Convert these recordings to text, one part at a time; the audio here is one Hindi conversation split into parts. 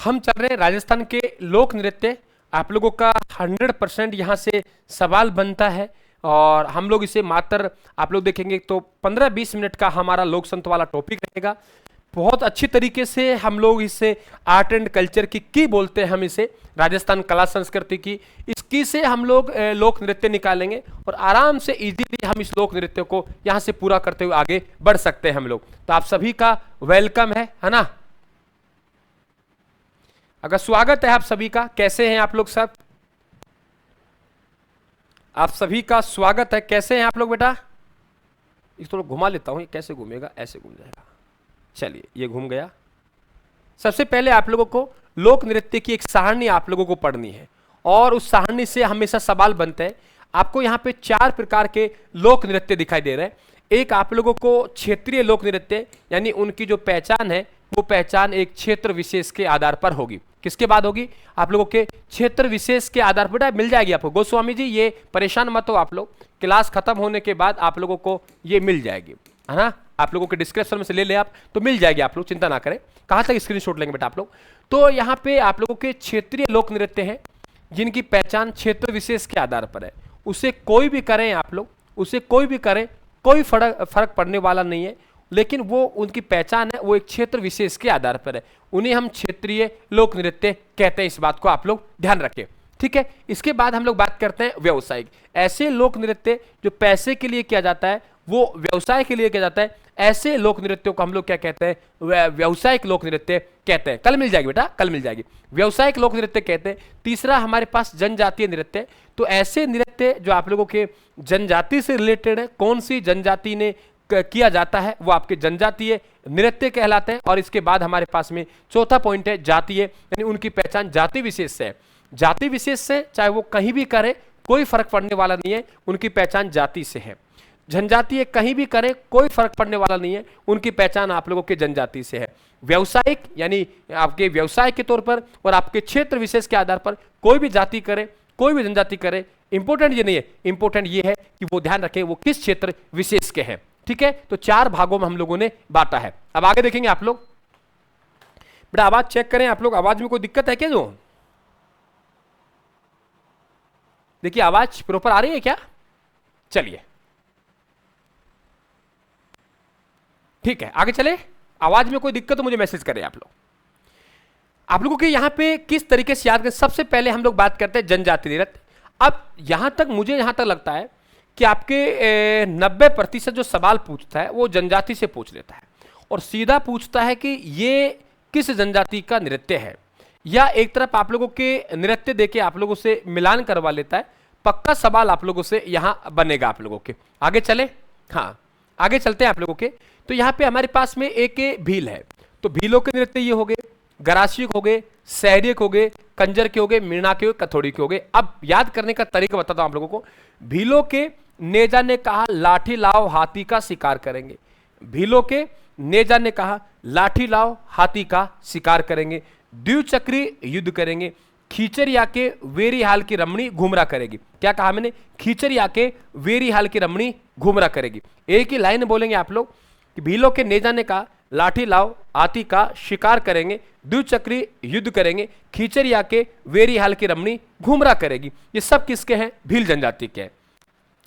हम चल रहे हैं राजस्थान के लोक नृत्य। आप लोगों का 100% यहाँ से सवाल बनता है और हम लोग इसे मात्र आप लोग देखेंगे तो 15-20 मिनट का हमारा लोक संत वाला टॉपिक रहेगा। बहुत अच्छी तरीके से हम लोग इसे आर्ट एंड कल्चर की बोलते हैं, हम इसे राजस्थान कला संस्कृति की, इसकी से हम लोग लोक नृत्य निकालेंगे और आराम से इजीली हम इस लोक नृत्य को यहाँ से पूरा करते हुए आगे बढ़ सकते हैं हम लोग। तो आप सभी का वेलकम है ना। अगर स्वागत है आप सभी का, कैसे हैं आप लोग सब? आप सभी का स्वागत है, कैसे हैं आप लोग बेटा? इस थोड़ा घुमा लेता हूं, ये कैसे घूमेगा? ऐसे घूम जाएगा। चलिए ये घूम गया। सबसे पहले आप लोगों को लोक नृत्य की एक सारणी आप लोगों को पढ़नी है और उस सारणी से हमेशा सवाल बनते हैं। आपको यहाँ पे 4 प्रकार के लोक नृत्य दिखाई दे रहे हैं। एक आप लोगों को क्षेत्रीय लोक नृत्य, यानी उनकी जो पहचान है वो पहचान एक क्षेत्र विशेष के आधार पर होगी। किसके बाद होगी? आप लोगों के क्षेत्र विशेष के आधार पर मिल जाएगी आपको। गोस्वामी जी ये परेशान मत हो आप लोग, क्लास खत्म होने के बाद आप लोगों को ये मिल जाएगी, है ना। आप लोगों के डिस्क्रिप्शन में से ले ले आप, तो मिल जाएगी, आप लोग चिंता ना करें। कहाँ तक स्क्रीनशॉट लेंगे बेटा आप लोग? तो यहाँ पे आप लोगों के क्षेत्रीय लोक नृत्य हैं जिनकी पहचान क्षेत्र विशेष के आधार पर है। उसे कोई भी करें आप लोग, उसे कोई भी करें, कोई फर्क पड़ने वाला नहीं है, लेकिन वो उनकी पहचान है वो एक क्षेत्र विशेष के आधार पर है। उन्हें हम क्षेत्रीय लोक नृत्य कहते हैं, इस बात को आप लोग ध्यान रखें, ठीक है। इसके बाद हम लोग बात करते हैं व्यावसायिक। ऐसे लोक नृत्य जो पैसे के लिए किया जाता है, वो व्यवसाय के लिए किया जाता है, ऐसे लोक नृत्यों को हम लोग क्या कहते हैं? व्यावसायिक लोक नृत्य कहते हैं। कल मिल जाएगी बेटा, कल मिल जाएगी। व्यावसायिक लोक नृत्य कहते हैं। तीसरा हमारे पास जनजातीय नृत्य। तो ऐसे नृत्य जो आप लोगों के जनजाति से रिलेटेड है, कौन सी जनजाति ने किया जाता है, वो आपके जनजातीय नृत्य कहलाते हैं। और इसके बाद हमारे पास में चौथा पॉइंट है जातीय, यानी उनकी पहचान जाति विशेष से है। जाति विशेष से चाहे वो कहीं भी करे कोई फर्क पड़ने वाला नहीं है, उनकी पहचान जाति से है। जनजातीय कहीं भी करे कोई फर्क पड़ने वाला नहीं है, उनकी पहचान आप लोगों के जनजाति से है। व्यावसायिक यानी आपके व्यवसाय के तौर पर और आपके क्षेत्र विशेष के आधार पर कोई भी जाति करे, कोई भी जनजाति करे, इंपॉर्टेंट ये नहीं है, इंपॉर्टेंट ये है कि वो ध्यान रखें वो किस क्षेत्र विशेष के हैं, ठीक है। तो 4 भागों में हम लोगों ने बांटा है। अब आगे देखेंगे आप लोग। बेटा आवाज चेक करें आप लोग, आवाज में कोई दिक्कत है क्या? जो देखिए आवाज प्रॉपर आ रही है क्या? चलिए ठीक है, आगे चले। आवाज में कोई दिक्कत तो मुझे मैसेज करें आप लोग। आप लोगों के यहां पे किस तरीके से याद करें? सबसे पहले हम लोग बात करते हैं जनजातीय नृत्य। अब यहां तक मुझे यहां तक लगता है कि आपके 90% जो सवाल पूछता है वो जनजाति से पूछ लेता है और सीधा पूछता है कि ये किस जनजाति का नृत्य है, या एक तरफ आप लोगों के नृत्य देके आप लोगों से मिलान करवा लेता है। पक्का सवाल आप लोगों से यहां बनेगा आप लोगों के। आगे चले, हाँ आगे चलते हैं आप लोगों के। तो यहाँ पे हमारे पास में एक भील है, तो भीलों के नृत्य ये हो गए, गरासियक हो गए, सहरियक हो गए, कंजर के हो गए, मीणा के हो गए, कथोड़ी के हो गए। अब याद करने का तरीका बताता हूं आप लोगों को। भीलों के नेजा ने कहा लाठी लाओ हाथी का शिकार करेंगे। भीलों के नेजा ने कहा लाठी लाओ हाथी का शिकार करेंगे। द्विचक्री युद्ध करेंगे। खीचरिया के वेरी हाल की रमणी घुमरा करेगी। क्या कहा मैंने? खीचरिया के वेरी हाल की रमणी घुमरा करेगी। एक ही लाइन बोलेंगे आप लोग कि भीलों के नेजा ने कहा लाठी लाओ हाथी का शिकार करेंगे, द्विचक्री युद्ध करेंगे, खीचरिया के वेरी हाल की रमणी घुमरा करेगी। ये सब किसके हैं? भील जनजाति के हैं।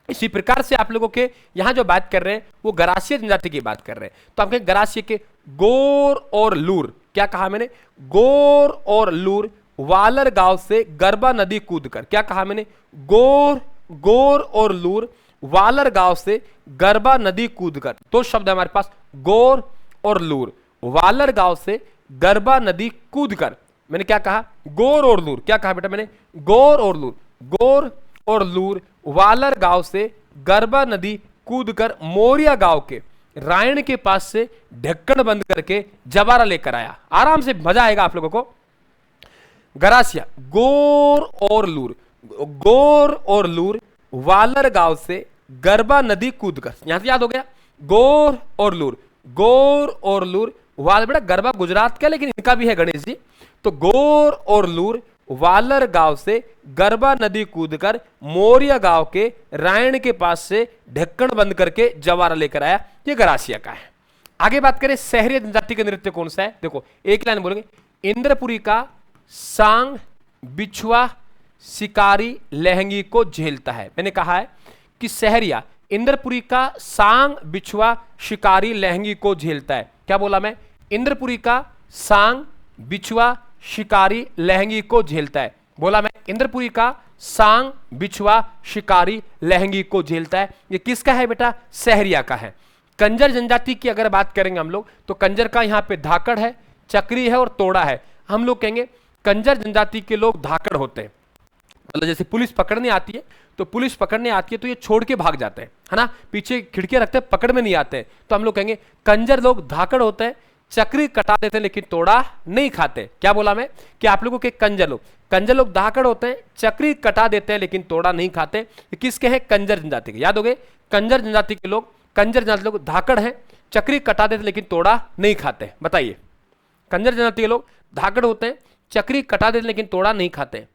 इसी प्रकार से आप लोगों के यहां जो बात कर रहे हैं वो गरासिया जनजाति की बात कर रहे हैं। तो आपके गरासिया के गोर और लूर, क्या कहा मैंने? गोर और लूर वालर गांव से गरबा नदी कूदकर। क्या कहा मैंने? गोर और लूर वालर गांव से गरबा नदी कूदकर। दो शब्द हमारे पास, गोर और लूर। वालर गांव से गरबा नदी कूदकर। मैंने क्या कहा? गोर और लूर। क्या कहा बेटा मैंने? गोर और लूर। गोर और लूर वालर गांव से गरबा नदी कूदकर मोरिया गांव के रायण के पास से ढक्कन बंद करके जवारा लेकर आया। आराम से मजा आएगा आप लोगों को। गरासिया गोर और लूर, गोर और लूर वालर गांव से गरबा नदी कूदकर। यहां से याद हो गया गोर और लूर। गोर और लूर वाल, बेटा गरबा गुजरात का लेकिन इनका भी है गणेश जी। तो गोर और लूर वालर गांव से गरबा नदी कूदकर मोरिया गांव के रायण के पास से ढक्कन बंद करके जवारा लेकर आया। ये गरासिया का है। आगे बात करें शहरी जनजाति का नृत्य कौन सा है? देखो एक लाइन बोलेंगे, इंद्रपुरी का सांग बिछुआ शिकारी लहंगी को झेलता है। मैंने कहा है कि सहरिया इंद्रपुरी का सांग बिछुआ शिकारी लहंगी को झेलता है। क्या बोला मैं? इंद्रपुरी का सांग बिछुआ शिकारी लहंगी को झेलता है। बोला मैं इंद्रपुरी का सांग बिछुआ शिकारी लहंगी को झेलता है। ये किसका है बेटा? सहरिया का है। कंजर जनजाति की अगर बात करेंगे हम लोग तो कंजर का यहाँ पे धाकड़ है, चक्री है और तोड़ा है। हम लोग कहेंगे कंजर जनजाति के लोग धाकड़ होते हैं। मतलब जैसे पुलिस पकड़ने आती है तो पुलिस पकड़ने आती है तो ये छोड़ के भाग जाते हैं, है ना, पीछे खिड़कियां रखते हैं, पकड़ में नहीं आते हैं। तो हम लोग कहेंगे कंजर लोग धाकड़ होते हैं, चक्री कटा देते हैं लेकिन तोड़ा नहीं खाते। क्या बोला मैं? कि आप लोगों के कंजर लोग धाकड़ होते हैं, चक्री कटा देते हैं लेकिन तोड़ा नहीं खाते। ये किसके हैं? कंजर जनजाति के। याद हो गए? कंजर जनजाति के लोग, कंजर जनजाति लोग धाकड़ हैं, चक्री कटा देते लेकिन तोड़ा नहीं खाते। बताइए, कंजर जनजाति के लोग धाकड़ होते हैं, चक्री कटा देते लेकिन तोड़ा नहीं खाते।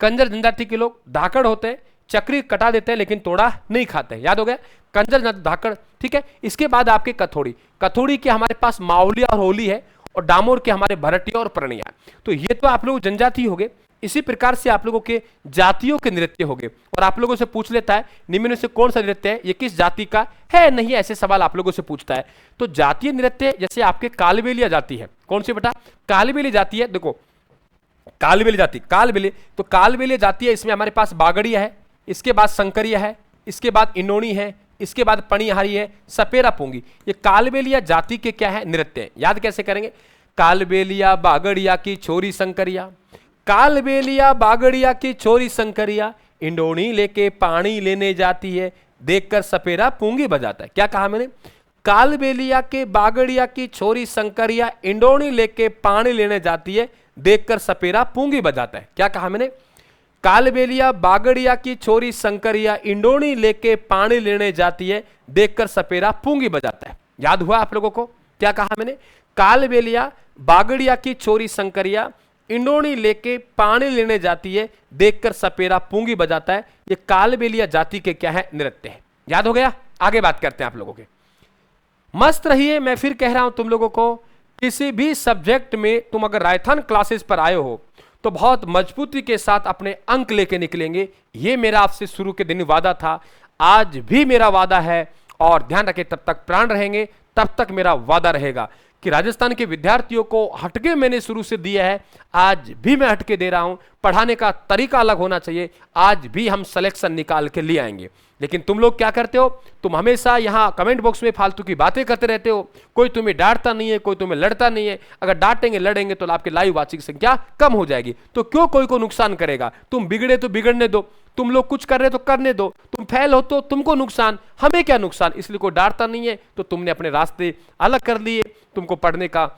कंजर जनजाति के लोग धाकड़ होते हैं, चक्री कटा देते हैं लेकिन तोड़ा नहीं खाते। याद हो गया? कंजर जनजाति धाकड़। ठीक है। इसके बाद आपके कथोड़ी के हमारे पास मावलिया और होली है, और डामोर के हमारे भरटिया और प्रणिया। तो ये तो आप लोग जनजाति हो गए। इसी प्रकार से आप लोगों के जातियों के नृत्य हो गए। और आप लोगों से पूछ लेता है निम्न में से कौन सा नृत्य है, ये किस जाति का है, नहीं, ऐसे सवाल आप लोगों से पूछता है। तो जातीय नृत्य जैसे आपके कालबेलिया जाति है। कौन सी बेटा? कालबेली जाति है। देखो कालबेली जाति, तो कालबेलिया जाति है। इसमें हमारे पास बागड़िया है, इसके बाद शंकरिया है, इसके बाद इंडोनी है, इसके बाद पणिहारी है, सपेरा पूंगी। ये कालबेलिया जाति के क्या है? नृत्य है। याद कैसे करेंगे? कालबेलिया बागड़िया की छोरी शंकरिया, कालबेलिया बागड़िया की छोरी शंकरिया, इंडोनी लेके पानी लेने जाती है, देखकर सपेरा पूंगी बजाता है। क्या कहा मैंने? कालबेलिया के बागड़िया की छोरी शंकरिया, इंडोनी लेके पानी लेने जाती है, देखकर सपेरा पूंगी बजाता है। क्या कहा मैंने? कालबेलिया बागड़िया की छोरी शंकरिया, इंडोनी लेके पानी लेने जाती है, देखकर सपेरा पूंगी बजाता है। याद हुआ आप लोगों को? क्या कहा मैंने? कालबेलिया बागड़िया की छोरी शंकरिया, इंडोनी लेके पानी लेने जाती है, देखकर सपेरा पूंगी बजाता है। ये कालबेलिया जाति के क्या है? नृत्य है। याद हो गया? आगे बात करते हैं आप लोगों के। मस्त रहिए। मैं फिर कह रहा हूं तुम लोगों को, किसी भी सब्जेक्ट में तुम अगर रायथन क्लासेस पर आए हो तो बहुत मजबूती के साथ अपने अंक लेके निकलेंगे। ये मेरा आपसे शुरू के दिन वादा था, आज भी मेरा वादा है। और ध्यान रखें, तब तक प्राण रहेंगे तब तक मेरा वादा रहेगा कि राजस्थान के विद्यार्थियों को हटके मैंने शुरू से दिया है, आज भी मैं हटके दे रहा हूं। पढ़ाने का तरीका अलग होना चाहिए, आज भी हम सिलेक्शन निकाल के ले आएंगे। लेकिन तुम लोग क्या करते हो? तुम हमेशा यहाँ कमेंट बॉक्स में फालतू की बातें करते रहते हो। कोई तुम्हें डांटता नहीं है, कोई तुम्हें लड़ता नहीं है। अगर डांटेंगे लड़ेंगे तो आपके लाइव वाचिंग संख्या कम हो जाएगी। तो क्यों कोई को नुकसान करेगा? तुम बिगड़े तो बिगड़ने दो, तुम लोग कुछ कर रहे तो करने दो, तुम फेल हो तो तुमको नुकसान, हमें क्या नुकसान। इसलिए कोई डांटता नहीं है तो तुमने अपने रास्ते अलग कर लिए, तुमको पढ़ने का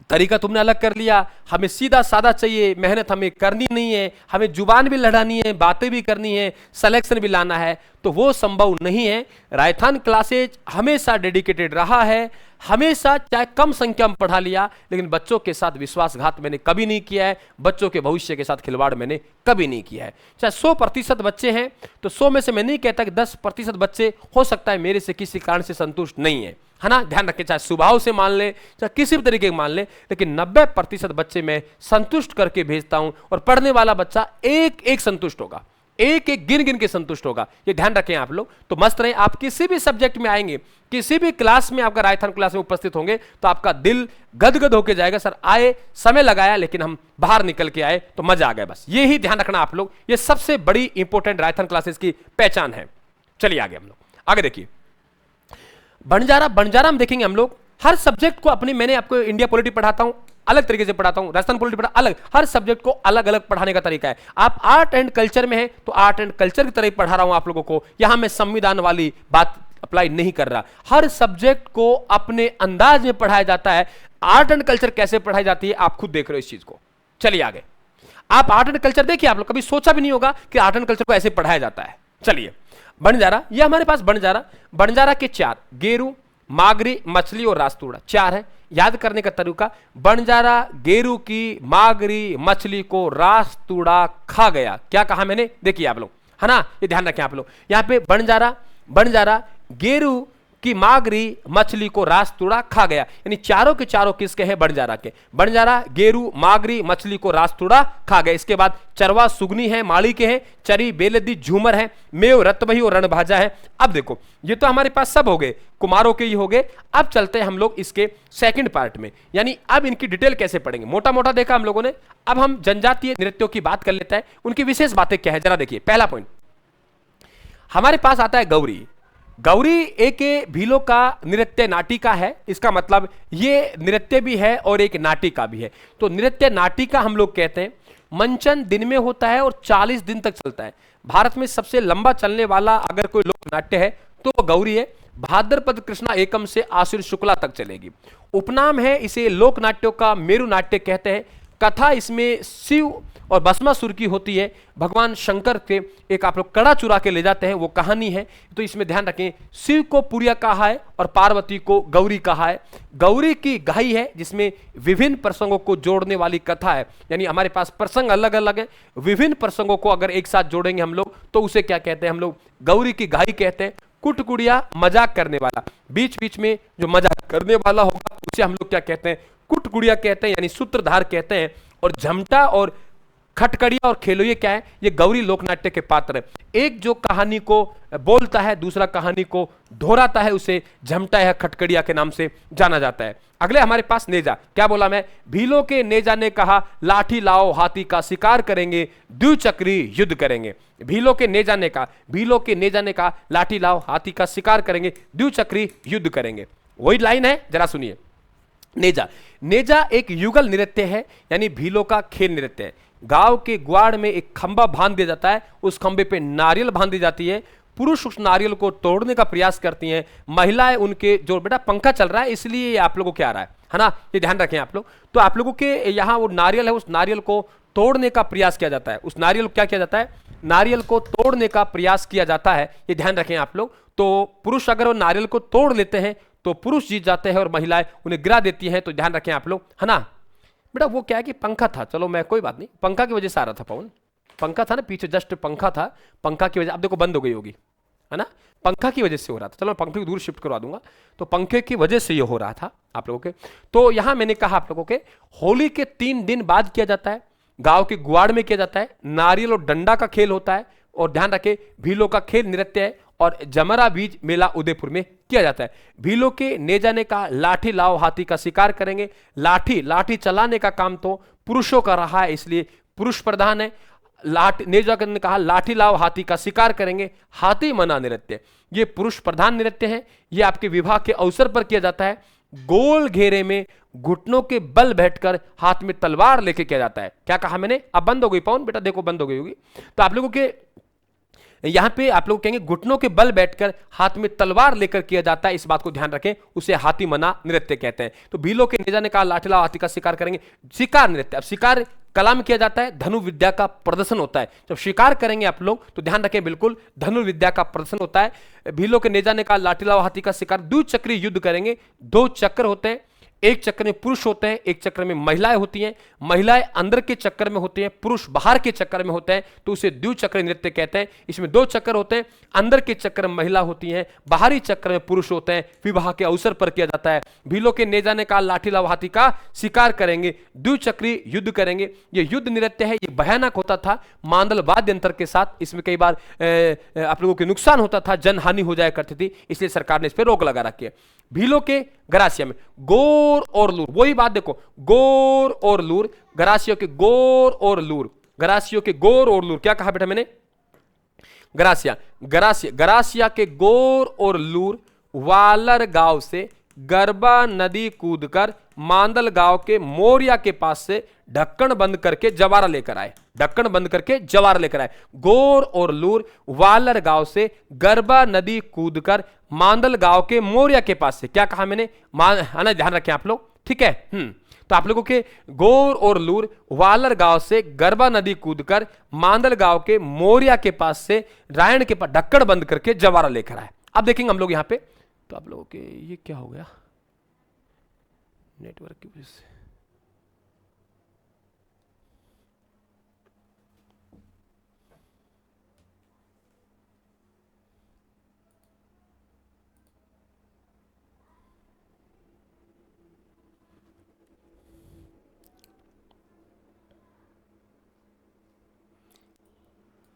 तरीका तुमने अलग कर लिया। हमें सीधा साधा चाहिए, मेहनत हमें करनी नहीं है, हमें जुबान भी लड़ानी है, बातें भी करनी है, सिलेक्शन भी लाना है, तो वो संभव नहीं है। रायथन क्लासेज हमेशा डेडिकेटेड रहा है, हमेशा चाहे कम संख्या में पढ़ा लिया, लेकिन बच्चों के साथ विश्वासघात मैंने कभी नहीं किया है, बच्चों के भविष्य के साथ खिलवाड़ मैंने कभी नहीं किया है। चाहे 100% बच्चे हैं तो 100 में से मैं नहीं कहता कि 10% बच्चे हो सकता है मेरे से किसी कारण से संतुष्ट नहीं है, है ना। ध्यान रखें, चाहे स्वभाव से मान ले, चाहे किसी भी तरीके से मान ले, लेकिन 90% बच्चे मैं संतुष्ट करके भेजता हूं। और पढ़ने वाला बच्चा एक एक संतुष्ट होगा, एक एक गिन गिन के संतुष्ट होगा। ये ध्यान रखें आप लोग। तो मस्त रहे, आप किसी भी सब्जेक्ट में आएंगे, किसी भी क्लास में आपका रायथन क्लास में उपस्थित होंगे तो आपका दिल गदगद होके जाएगा। सर आए, समय लगाया, लेकिन हम बाहर निकल के आए तो मजा आ गया। बस ये ही ध्यान रखना आप लोग, ये सबसे बड़ी इंपॉर्टेंट रायथन क्लासेस की पहचान है। चलिए आगे हम लोग आगे देखिए। बंजारा हम देखेंगे हम लोग। हर सब्जेक्ट को अपनी, मैंने आपको इंडिया पॉलिटी पढ़ाता हूं अलग तरीके से पढ़ाता हूं, राजस्थान पॉलिटी पढ़ा अलग, हर सब्जेक्ट को अलग अलग पढ़ाने का तरीका है। आप आर्ट एंड कल्चर में हैं तो आर्ट एंड कल्चर की तरह पढ़ा रहा हूं आप लोगों को, यहां मैं संविधान वाली बात अप्लाई नहीं कर रहा। हर सब्जेक्ट को अपने अंदाज में पढ़ाया जाता है। आर्ट एंड कल्चर कैसे पढ़ाई जाती है आप खुद देख रहे हो इस चीज को। चलिए आगे, आप आर्ट एंड कल्चर देखिए। आप लोग कभी सोचा भी नहीं होगा कि आर्ट एंड कल्चर को ऐसे पढ़ाया जाता है। चलिए, बंजारा, ये हमारे पास बंजारा के 4, गेरू, मागरी, मछली और रास्तूड़ा 4 है। याद करने का तरीका, बंजारा गेरू की मागरी मछली को रास्तूड़ा खा गया। क्या कहा मैंने? देखिए आप लोग, है ना, ये ध्यान रखें आप लोग। यहां पे बंजारा गेरू कि मागरी मछली को रास तुड़ा खा गया। यानी चारों के चारों किसके हैं? बंजारा के। बंजारा, गेरू, मागरी मछली को रास तुड़ा खा गया। इसके बाद चरवा सुगनी है, माड़ी के हैं, चरी, बेलदी, झूमर है, मेव, रतबही और रणभाजा है। अब देखो ये तो हमारे पास सब हो गए, कुमारों के ही हो गए। अब चलते हैं हम लोग इसके सेकंड पार्ट में, यानी अब इनकी डिटेल कैसे पढ़ेंगे। मोटा मोटा देखा हम लोगों ने, अब हम जनजातीय नृत्यों की बात कर लेते हैं, उनकी विशेष बातें क्या है जरा देखिए। पहला पॉइंट हमारे पास आता है गौरी। गौरी एक भीलों का नृत्य नाटिका है। इसका मतलब ये नृत्य भी है और एक नाटिका भी है। तो नृत्य नाटिका हम लोग कहते हैं। मंचन दिन में होता है और 40 दिन तक चलता है। भारत में सबसे लंबा चलने वाला अगर कोई लोक नाट्य है तो वो गौरी है। भाद्रपद कृष्णा एकम से आश्विन शुक्ला तक चलेगी। उपनाम है, इसे लोक नाट्यों का मेरु नाट्य कहते हैं। कथा इसमें शिव और भस्मासुर की होती है। भगवान शंकर के एक आप लोग कड़ा चुरा के ले जाते हैं, वो कहानी है। तो इसमें ध्यान रखें, शिव को पुरिया कहा है और पार्वती को गौरी कहा है। गौरी की गाई है जिसमें विभिन्न प्रसंगों को जोड़ने वाली कथा है। यानी हमारे पास प्रसंग अलग अलग है, विभिन्न प्रसंगों को अगर एक साथ जोड़ेंगे हम लोग तो उसे क्या कहते हैं? हम लोग गौरी की गाई कहते हैं। कुटकुड़िया, मजाक करने वाला, बीच बीच में जो मजाक करने वाला होगा उसे हम लोग क्या कहते हैं? कुटकुड़िया कहते हैं, यानी सूत्रधार कहते हैं। और झमटा और खटकड़िया और खेलो ये क्या है? ये गौरी लोकनाट्य के पात्र है। एक जो कहानी को बोलता है, दूसरा कहानी को दोहराता है, उसे झमटा या खटकड़िया के नाम से जाना जाता है। अगले हमारे पास नेजा। क्या बोला मैं? भीलों के नेजा ने कहा, लाठी लाओ हाथी का शिकार करेंगे, द्विचक्री युद्ध करेंगे। भीलों के नेजा ने कहा, भीलों के नेजा ने कहा, लाठी लाओ हाथी का शिकार करेंगे, द्विचक्री युद्ध करेंगे। वही लाइन है, जरा सुनिए। नेजा, नेजा एक युगल नृत्य है, यानी भीलों का खेल नृत्य है। गांव के ग्वाड़ में एक खंबा बांध दिया जाता है, उस खंबे पे नारियल बांध दी जाती है। पुरुष उस नारियल को तोड़ने का प्रयास करती हैं, महिलाएं उनके, जो बेटा पंखा चल रहा है इसलिए आप लोगों को क्या आ रहा है ना, ये ध्यान रखें आप लोग। तो आप लोगों के यहाँ वो नारियल है, उस नारियल को तोड़ने का प्रयास किया जाता है। उस नारियल को क्या किया जाता है? नारियल को तोड़ने का प्रयास किया जाता है, ये ध्यान रखें आप लोग। तो पुरुष अगर वो नारियल को तोड़ लेते हैं तो पुरुष जीत जाते हैं और महिलाएं उन्हें गिरा देती हैं, तो ध्यान रखें आप लोग, है ना। बेटा वो क्या है कि पंखा था, चलो मैं कोई बात नहीं, पंखा की वजह से आ रहा था पवन, पंखा था ना पीछे, जस्ट पंखा था, पंखा की वजह, अब देखो बंद हो गई होगी, है ना, पंखा की वजह से हो रहा था। चलो मैं पंखे को दूर शिफ्ट करवा दूंगा। तो पंखे की वजह से ये हो रहा था आप लोगों के। तो यहां मैंने कहा आप लोगों के, होली के 3 दिन बाद किया जाता है, गांव के गुआड़ में किया जाता है। नारियल और डंडा का खेल होता है, और ध्यान रखें भीलों का खेल नृत्य है। और जमरा बीज मेला उदयपुर में किया जाता है। भीलों के नेजा ने कहा, लाठी लाओ हाथी का शिकार करेंगे। लाठी, लाठी चलाने का काम तो पुरुषों का रहा है, इसलिए पुरुष प्रधान है। नेजा ने कहा, लाठी लाओ हाथी का शिकार करेंगे। हाथी मना नृत्य, ये पुरुष प्रधान नृत्य है। ये आपके विवाह के अवसर पर किया जाता है। गोल घेरे में घुटनों के बल बैठकर हाथ में तलवार लेके किया जाता है। क्या कहा मैंने? अब बंद हो गई पवन, बेटा देखो बंद हो गई होगी। तो आप लोगों के यहां पे आप लोग कहेंगे घुटनों के बल बैठकर हाथ में तलवार लेकर किया जाता है, इस बात को ध्यान रखें, उसे हाथी मना नृत्य कहते हैं। तो भीलों के नेजा ने कहा, लाठी लाओ हाथी का शिकार करेंगे। शिकार नृत्य, अब शिकार कला में किया जाता है, धनु विद्या का प्रदर्शन होता है। जब शिकार करेंगे आप लोग तो ध्यान रखें, बिल्कुल धनु विद्या का प्रदर्शन होता है। भीलों के नेजा ने कहा, लाठी लाओ हाथी का शिकार, द्विचक्री युद्ध करेंगे। 2 चक्र होते हैं, एक चक्र में पुरुष होते हैं, एक चक्र में महिलाएं होती हैं। महिलाएं अंदर के चक्कर में होती हैं, पुरुष बाहर के चक्कर में होते हैं, तो उसे द्विचक्र नृत्य कहते हैं। इसमें 2 चक्र होते हैं, अंदर के चक्कर में महिला होती हैं, बाहरी चक्कर में पुरुष होते हैं। विवाह के अवसर पर किया जाता है। भीलों के नेजा ने कहा, लाठी लाओ हाथी का शिकार करेंगे, द्विचक्री युद्ध करेंगे। ये युद्ध नृत्य है, ये भयानक होता था मांदल वाद्य यंत्र के साथ। इसमें कई बार आप लोगों के नुकसान होता था, जनहानि हो जाया करती थी, इसलिए सरकार ने इस पर रोक लगा रखी है। भीलों के गरासिया में गोर और लूर, वही बात देखो, गोर और लूर, गरासियों के गोर और लूर, गरासियों के गोर और लूर। क्या कहा बेटा मैंने? गरासिया, गरासिया, गरासिया के गोर और लूर वालर गांव से गरबा नदी कूदकर मांदल गांव के मोरिया के पास से ढक्कन बंद करके जवारा लेकर आए। ढक्कन बंद करके जवारा लेकर आए। गोर और लूर वालर गांव से गरबा नदी कूदकर मांदल गांव के मोरिया के पास से, क्या कहा मैंने? है ना, ध्यान रखें आप लोग, ठीक है। तो आप लोगों के गोर और लूर वालर गांव से गरबा नदी कूदकर मांदल गांव के मोरिया के पास से रायण के पास ढक्कन बंद करके जवारा लेकर आए। अब देखेंगे हम लोग यहां पे, तो आप लोगों के ये क्या हो गया नेटवर्क की वजह से।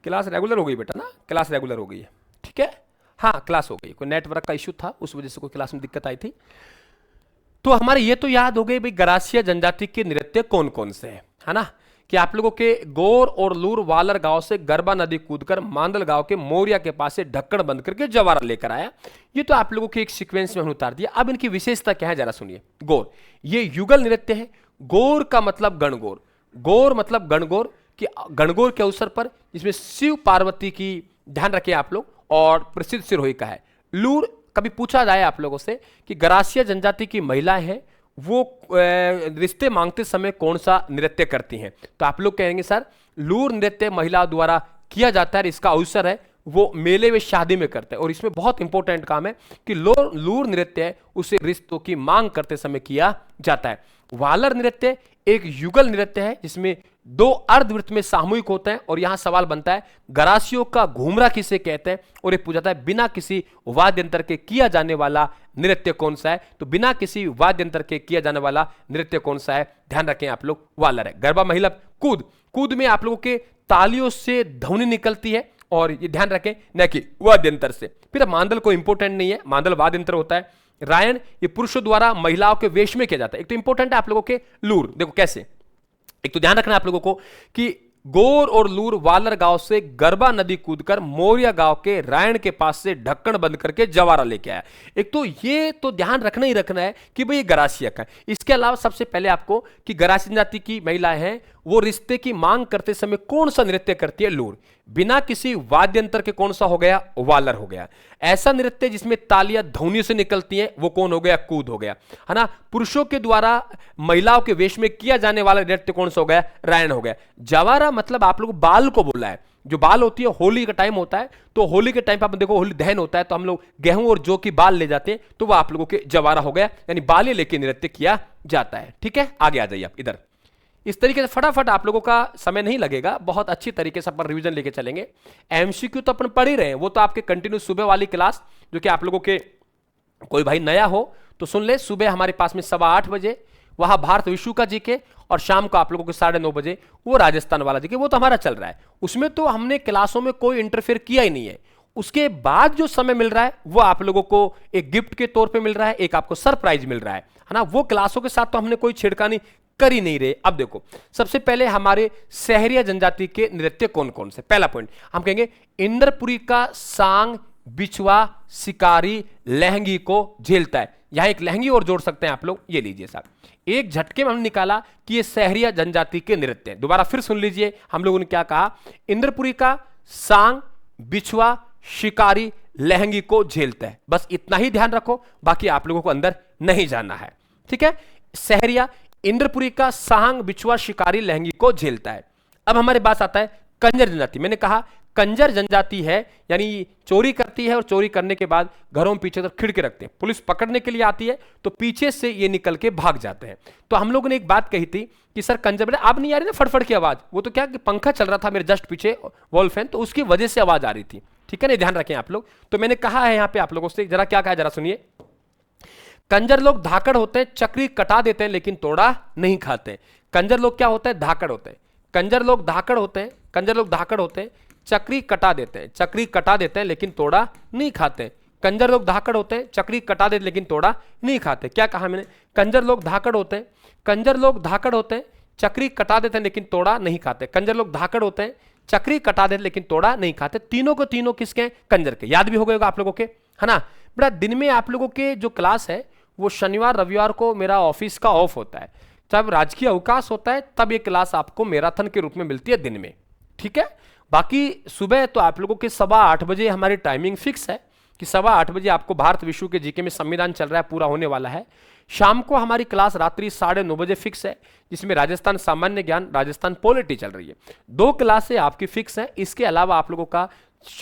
क्लास रेगुलर हो गई बेटा ना, क्लास रेगुलर हो गई है, ठीक है। हाँ क्लास हो गई, कोई नेटवर्क का इश्यू था उस वजह से कोई क्लास में दिक्कत आई थी। तो हमारे ये तो याद हो गई भाई गरासिया जनजाति के नृत्य कौन कौन से हैं, है ना, कि आप लोगों के गोर और लूर वालर गांव से गरबा नदी कूदकर मांदल गांव के मोरिया के पास से ढक्कन बंद करके जवारा लेकर आया। ये तो आप लोगों के एक सीक्वेंस में हमने उतार दिया। अब इनकी विशेषता क्या है जरा सुनिए। गोर, ये युगल नृत्य है। गोर का मतलब गणगौर, गोर मतलब गणगौर, कि गणगौर के अवसर पर जिसमें शिव पार्वती की, ध्यान रखिए आप लोग, और प्रसिद्ध सिरोही का है। लूर, कभी पूछा जाए आप लोगों से कि गरासिया जनजाति की महिलाएं हैं वो रिश्ते मांगते समय कौन सा नृत्य करती हैं, तो आप लोग कहेंगे सर लूर नृत्य महिला द्वारा किया जाता है, इसका अवसर है वो मेले में शादी में करते हैं। और इसमें बहुत इंपॉर्टेंट काम है कि लूर नृत्य है उसे रिश्तों की मांग करते समय किया जाता है। वालर नृत्य एक युगल नृत्य है जिसमें दो अर्धवृत्त में सामूहिक होते हैं। और यहां सवाल बनता है गरासियों का घूमरा किसे कहते हैं, और ये पूछा जाता है बिना किसी वाद्य यंत्र के किया जाने वाला नृत्य कौन सा है, तो बिना किसी वाद्य यंत्र के किया जाने वाला नृत्य कौन सा है, ध्यान रखें आप लोग, वालर है। गरबा महिला कूद, कूद में आप लोगों के तालियों से ध्वनि निकलती है, और ये ध्यान रखें न कि वाद्य यंत्र से। फिर मांदल को इंपॉर्टेंट नहीं है, मांदल वाद्य यंत्र होता है। रायन ये पुरुषों द्वारा महिलाओं के वेश में किया जाता है। एक तो इंपॉर्टेंट है आप लोगों के लूर, देखो कैसे, एक तो ध्यान रखना आप लोगों को कि गोर और लूर वालर गांव से गरबा नदी कूदकर मोरिया गांव के रायन के पास से ढक्कन बंद करके जवारा लेके आया। एक तो ये तो ध्यान रखना ही रखना है कि भाई ये गरासिया का है। इसके अलावा सबसे पहले आपको कि गरासिया जाति की महिलाएं हैं वो रिश्ते की मांग करते समय कौन सा नृत्य करती है, लूर। बिना किसी वाद्य यंत्र के कौन सा हो गया, वालर हो गया। ऐसा नृत्य जिसमें तालियां ध्वनि से निकलती हैं वो कौन हो गया, कूद हो गया, है ना। पुरुषों के द्वारा महिलाओं के वेश में किया जाने वाला नृत्य कौन सा हो गया, रायन हो गया। जवारा मतलब आप लोग बाल को बोला है, जो बाल होती है होली का टाइम होता है, तो होली के टाइम पर आप देखो होली दहन होता है तो हम लोग गेहूं और जौ की बाल ले जाते हैं, तो वह आप लोगों के जवारा हो गया, यानी बाले लेके नृत्य किया जाता है। ठीक है, आगे आ जाइए आप इधर। इस तरीके से फटाफट आप लोगों का समय नहीं लगेगा, बहुत अच्छी तरीके से अपन रिवीजन लेके चलेंगे। एमसीक्यू तो अपन पढ़ ही रहे हैं, वो तो आपके कंटिन्यू सुबह वाली क्लास जो कि आप लोगों के कोई भाई नया हो तो सुन ले, सुबह हमारे पास में 8:15 बजे वहां भारत विश्व का जीके, और शाम को आप लोगों के 9:30 बजे वो राजस्थान वाला जीके, वो तो हमारा चल रहा है। उसमें तो हमने क्लासों में कोई इंटरफेयर किया ही नहीं है। उसके बाद जो समय मिल रहा है वो आप लोगों को एक गिफ्ट के तौर पे मिल रहा है, एक आपको सरप्राइज मिल रहा है ना। वो क्लासों के साथ तो हमने कोई छेड़खानी कर ही नहीं रहे। अब देखो सबसे पहले हमारे सहरिया जनजाति के नृत्य कौन कौन से। पहला पॉइंट हम कहेंगे इंद्रपुरी का सांग बिछुआ शिकारी लहंगी को झेलता है। यहां एक लहंगी और जोड़ सकते हैं आप लोग, ये लीजिए साहब, एक झटके में हमने निकाला कि ये सहरिया जनजाति के नृत्य हैं। दोबारा फिर सुन लीजिए, हम लोगों ने क्या कहा, इंद्रपुरी का सांग बिछुआ शिकारी लहंगी को झेलता है। बस इतना ही ध्यान रखो, बाकी आप लोगों को अंदर नहीं जाना है। ठीक है, सहरिया इंद्रपुरी का सांग बिछुआ शिकारी लहंगी को झेलता है। अब हमारे पास आता है कंजर जनजाति। मैंने कहा कंजर जनजाति है यानी चोरी करती है, और चोरी करने के बाद घरों में पीछे तरफ खिड़के रखते हैं। पुलिस पकड़ने के लिए आती है तो पीछे से ये निकल के भाग जाते हैं। तो हम लोगों ने एक बात कही थी कि सर कंजर, बेटा आप नहीं आ रही ना फटफट की आवाज, वो तो क्या कि पंखा चल रहा था मेरे जस्ट पीछे वॉल फैन, तो उसकी वजह से आवाज आ रही थी। ठीक है ना, ध्यान रखें आप लोग। तो मैंने कहा है यहाँ पे आप लोगों से, जरा क्या कहा जरा सुनिए। कंजर लोग धाकड़ होते हैं, चक्री कटा देते हैं लेकिन तोड़ा नहीं खाते। कंजर लोग क्या होते हैं, धाकड़ होते हैं। कंजर लोग धाकड़ होते हैं, कंजर लोग धाकड़ होते हैं, चक्री कटा देते हैं, चक्री कटा देते हैं लेकिन तोड़ा नहीं खाते। कंजर लोग धाकड़ होते हैं, चक्री कटा देते लेकिन तोड़ा नहीं खाते। क्या कहा मैंने, कंजर लोग धाकड़ होते हैं, कंजर लोग धाकड़ होते हैं, चक्री कटा देते हैं लेकिन तोड़ा नहीं खाते। कंजर लोग धाकड़ होते हैं, चक्री कटा देते लेकिन तोड़ा नहीं खाते। तीनों को तीनों किसके, कंजर के। याद भी हो गएगा आप लोगों के, है ना। बड़ा दिन में आप लोगों के जो क्लास है वो शनिवार रविवार को मेरा ऑफिस का ऑफ होता है, जब राजकीय अवकाश होता है तब ये क्लास आपको मैराथन के रूप में मिलती है दिन में। ठीक है, बाकी सुबह तो आप लोगों के 8:15 बजे हमारी टाइमिंग फिक्स है कि 8:15 बजे आपको भारत विश्व के जीके में संविधान चल रहा है, पूरा होने वाला है। शाम को हमारी क्लास रात्रि 9:30 बजे फिक्स है, जिसमें राजस्थान सामान्य ज्ञान, राजस्थान पॉलिटी चल रही है। 2 क्लासें आपकी फिक्स है। इसके अलावा आप लोगों का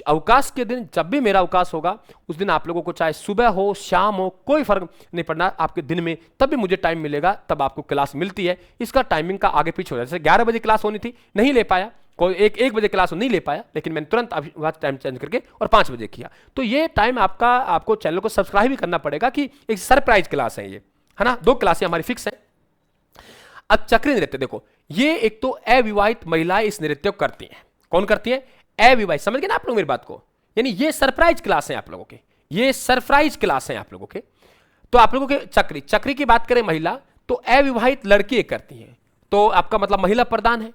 अवकाश के दिन, जब भी मेरा अवकाश होगा उस दिन आप लोगों को चाहे सुबह हो शाम हो कोई फर्क नहीं पड़ना, आपके दिन में तब भी मुझे टाइम मिलेगा, तब आपको क्लास मिलती है। इसका टाइमिंग का आगे पीछे हो जाए, जैसे 11 बजे क्लास होनी थी नहीं ले पाया, कोई 1 बजे क्लास नहीं ले पाया, लेकिन मैंने तुरंत टाइम चेंज करके और 5 बजे किया। तो ये टाइम आपका, आपको चैनल को सब्सक्राइब भी करना पड़ेगा कि एक सरप्राइज क्लास है ये, है ना। 2 क्लासें हमारी फिक्स है। अब चक्री नृत्य देखो, ये एक तो अविवाहित महिलाएं इस नृत्य को करती हैं। कौन करती है, अविवाहित, समझ गए ना आप लोग मेरी बात को? यानी ये सरप्राइज क्लास है आप लोगों के, ये सरप्राइज क्लास है आप लोगों के। तो आप लोगों के चक्री, चक्री की बात करें महिला, तो अविवाहित लड़की करती हैं, तो आपका मतलब महिला प्रधान है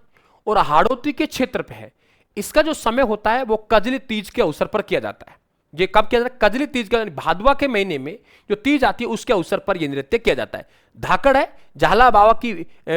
और हाड़ोती के क्षेत्र पे है। इसका जो समय होता है वो कजली तीज के अवसर पर किया जाता है। ये कब किया जाता है? कजली तीज का, भादवा के महीने में जो तीज आती है उसके अवसर पर यह नृत्य किया जाता है। धाकड़ है, झाला बाबा की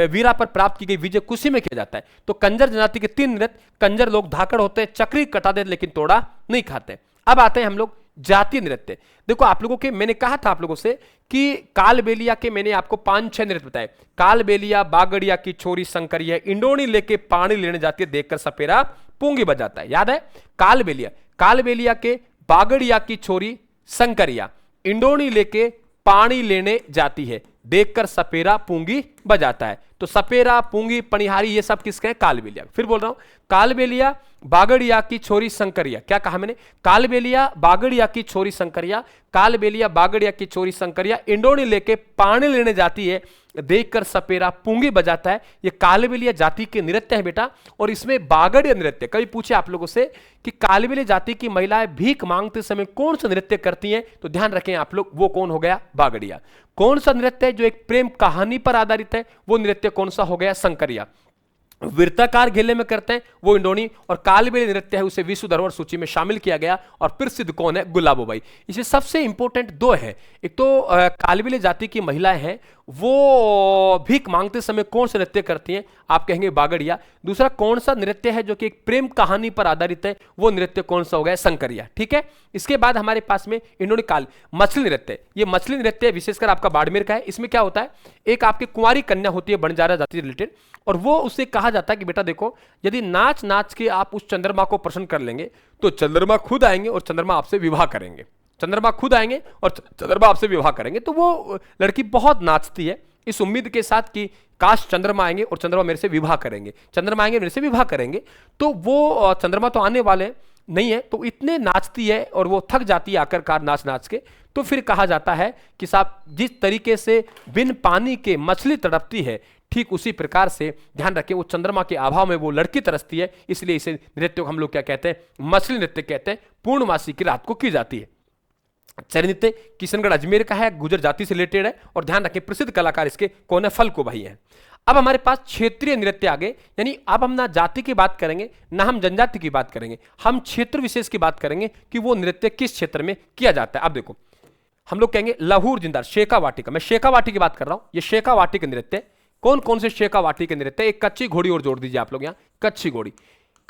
वीरा पर प्राप्त की गई विजय खुशी में किया जाता है। तो कंजर जनजाति के 3 नृत्य, कंजर लोग धाकड़ होते हैं, चक्री कटा देते लेकिन तोड़ा नहीं खाते। अब आते हैं हम लोग जातीय नृत्य। देखो आप लोगों के, मैंने कहा था आप लोगों से कि कालबेलिया के मैंने आपको 5-6 नृत्य बताए। कालबेलिया, बागड़िया की छोरी शंकरिया, इंडोनी लेके पानी लेने जाती है, देखकर सपेरा पूंगी बजाता है। याद है? कालबेलिया, कालबेलिया के बागड़िया की छोरी शंकरिया, इंडोनी लेके पानी लेने जाती है, देखकर सपेरा पूंगी बजाता है। तो सपेरा, पूंगी, पनिहारी ये सब किसके हैं? कालबेलिया। फिर बोल रहा हूं, कालबेलिया बागड़िया की छोरी शंकरिया, क्या कहा मैंने? कालबेलिया बागड़िया की छोरी शंकरिया, कालबेलिया बागड़िया की छोरी शंकरिया, इंडोनी लेके पानी लेने जाती है, देखकर सपेरा पूंगी बजाता है। ये कालबेलिया जाति के नृत्य है बेटा। और इसमें बागड़िया नृत्य, कभी पूछे आप लोगों से कि कालबेलिया जाति की महिलाएं भीख मांगते समय कौन सा नृत्य करती हैं, तो ध्यान रखें आप लोग, वो कौन हो गया? बागड़िया। कौन सा नृत्य है जो एक प्रेम कहानी पर आधारित है, वो नृत्य कौन सा हो गया? शंकरिया। वृत्ताकार घेले में करते हैं वो इंडोनी। और कालबेलिया नृत्य है, उसे विश्व धरोहर सूची में शामिल किया गया। और प्रसिद्ध कौन है? गुलाबोबाई। इसमें सबसे इंपॉर्टेंट 2 है, एक तो कालबेलिया जाति की महिलाएं हैं, वो भीख मांगते समय कौन सा नृत्य करती हैं? आप कहेंगे बागड़िया। दूसरा कौन सा नृत्य है जो कि एक प्रेम कहानी पर आधारित है, वो नृत्य कौन सा हो गया? शंकरिया। ठीक है। इसके बाद हमारे पास में इंडोनी काल मछली नृत्य। ये मछली नृत्य विशेषकर आपका बाड़मेर का है। इसमें क्या होता है, एक आपकी कुंवारी कन्या होती है बंजारा जाति से रिलेटेड, और वो उसे कहा जाता है कि बेटा देखो, यदि नाच नाच के आप उस चंद्रमा को प्रसन्न कर लेंगे तो चंद्रमा खुद आएंगे और चंद्रमा आपसे विवाह करेंगे। चंद्रमा खुद आएंगे और चंद्रमा आपसे विवाह करेंगे। तो वो लड़की बहुत नाचती है इस उम्मीद के साथ कि काश चंद्रमा आएंगे और चंद्रमा मेरे से विवाह करेंगे, चंद्रमा आएंगे मेरे से विवाह करेंगे। तो वो चंद्रमा तो आने वाले नहीं है, तो इतने नाचती है और वो थक जाती है आखिरकार नाच नाच के। तो फिर कहा जाता है कि साहब, जिस तरीके से बिन पानी के मछली तड़पती है, ठीक उसी प्रकार से ध्यान रखें वो चंद्रमा के अभाव में वो लड़की तरसती है। इसलिए इसे नृत्य को हम लोग क्या कहते हैं? मछली नृत्य कहते हैं। पूर्णमासी की रात को की जाती है। चरी नृत्य किशनगढ़ अजमेर का है, गुजर जाति से रिलेटेड है। और ध्यान रखें प्रसिद्ध कलाकार इसके कौन है? फल्को भाई है। अब हमारे पास क्षेत्रीय नृत्य आ गए, यानी अब हम ना जाति की बात करेंगे ना हम जनजाति की बात करेंगे, हम क्षेत्र विशेष की बात करेंगे कि वो नृत्य किस क्षेत्र में किया जाता है। अब देखो, हम लोग कहेंगे लहूर जिंदार, शेखावाटी का, मैं शेखावाटी की बात कर रहा हूं। ये शेखावाटी के नृत्य, कौन कौन से शेखावाटी के नृत्य? एक कच्ची घोड़ी और जोड़ दीजिए आप लोग यहां, कच्ची घोड़ी।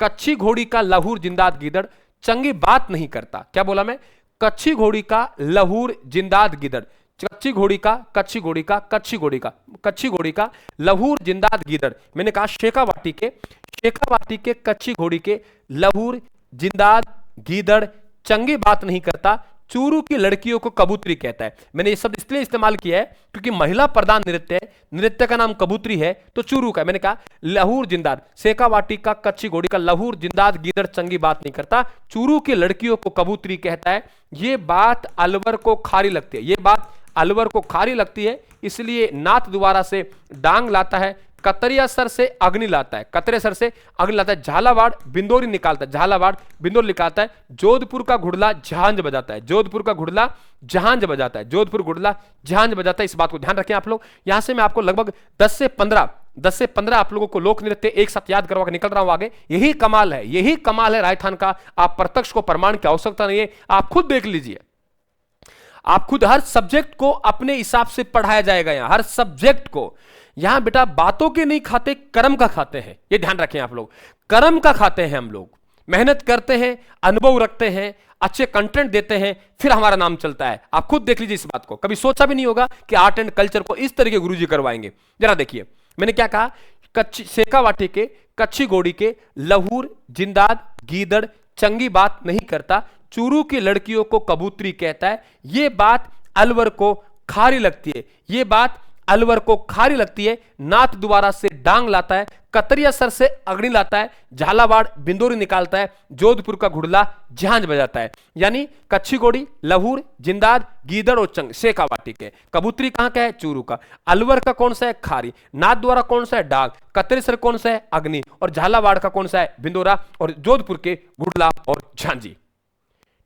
कच्ची घोड़ी का लहूर जिंदाद गीदड़ चंगी बात नहीं करता। क्या बोला मैं? कच्ची घोड़ी का लहूर जिंदाद गीदड़, कच्ची घोड़ी का, कच्ची घोड़ी का, कच्ची घोड़ी का, कच्ची घोड़ी का लहूर जिंदाद गीदड़। मैंने कहा शेखावाटी के कच्ची घोड़ी के लहूर जिंदाद गीदड़ चंगी बात नहीं करता, चूरू की लड़कियों को कबूतरी कहता है। मैंने ये शब्द इसलिए इस्तेमाल किया है क्योंकि महिला प्रधान नृत्य है, नृत्य का नाम कबूतरी है, तो चूरू का। मैंने कहा लहूर जिंदाद, शेखावाटी का कच्ची घोड़ी का लहूर जिंदाद गीदड़ चंगी बात नहीं करता, चूरू की लड़कियों को कबूतरी कहता है। ये बात अलवर को खारी लगती है, ये बात अलवर को खारी लगती है, इसलिए नाथ द्वारा से डांग लाता है, कतरिया सर से अग्नि लाता है, कतरे सर से अग्नि लाता है, झालावाड़ बिंदोरी निकालता है, झालावाड़ बिंदोरी निकालता है, जोधपुर का घुड़ला झांझ बजाता है, जोधपुर का घुड़ला झांझ बजाता है, जोधपुर घुड़ला झांझ बजाता है। इस बात को ध्यान रखें आप लोग। यहां से मैं आपको लगभग 10 से 15 आप लोगों को लोक नृत्य एक साथ याद करवा के निकल रहा हूं आगे। यही कमाल है, यही कमाल है राजस्थान का। आप प्रत्यक्ष को प्रमाण की आवश्यकता नहीं है, आप खुद देख लीजिए, आप खुद हर सब्जेक्ट को अपने हिसाब से पढ़ाया जाएगा। यहां हर सब्जेक्ट को, यहां बेटा बातों के नहीं खाते, कर्म का खाते हैं। ये ध्यान रखें आप लोग, कर्म का खाते हैं हम लोग, मेहनत करते हैं, अनुभव रखते हैं, अच्छे कंटेंट देते हैं, फिर हमारा नाम चलता है। आप खुद देख लीजिए इस बात को। कभी सोचा भी नहीं होगा कि आर्ट एंड कल्चर को इस तरीके गुरुजी करवाएंगे। जरा देखिए मैंने क्या कहा, कच्ची शेखावाटी के कच्ची घोड़ी के लहूर जिंदाद गीदड़ चंगी बात नहीं करता, चूरू की लड़कियों को कबूतरी कहता है, ये बात अलवर को खारी लगती है, ये बात अलवर को खारी लगती है, नाथ द्वारा से डांग लाता है, कतरिया सर से अग्नि लाता है, झालावाड़ बिंदोरी निकालता है, जोधपुर का घुड़ला झांझ बजाता है। यानी कच्छी गोड़ी, लहूर, जिंदाद, गीदड़ और चंग शेखावाटी के। कबूतरी कहां का है? चूरू का। अलवर का कौन सा है? खारी। नाथ द्वारा कौन सा है? डांग। कतरिया सर कौन सा है? अग्नि। और झालावाड़ का कौन सा है? बिंदोरा। और जोधपुर के घुड़ला और झांझी।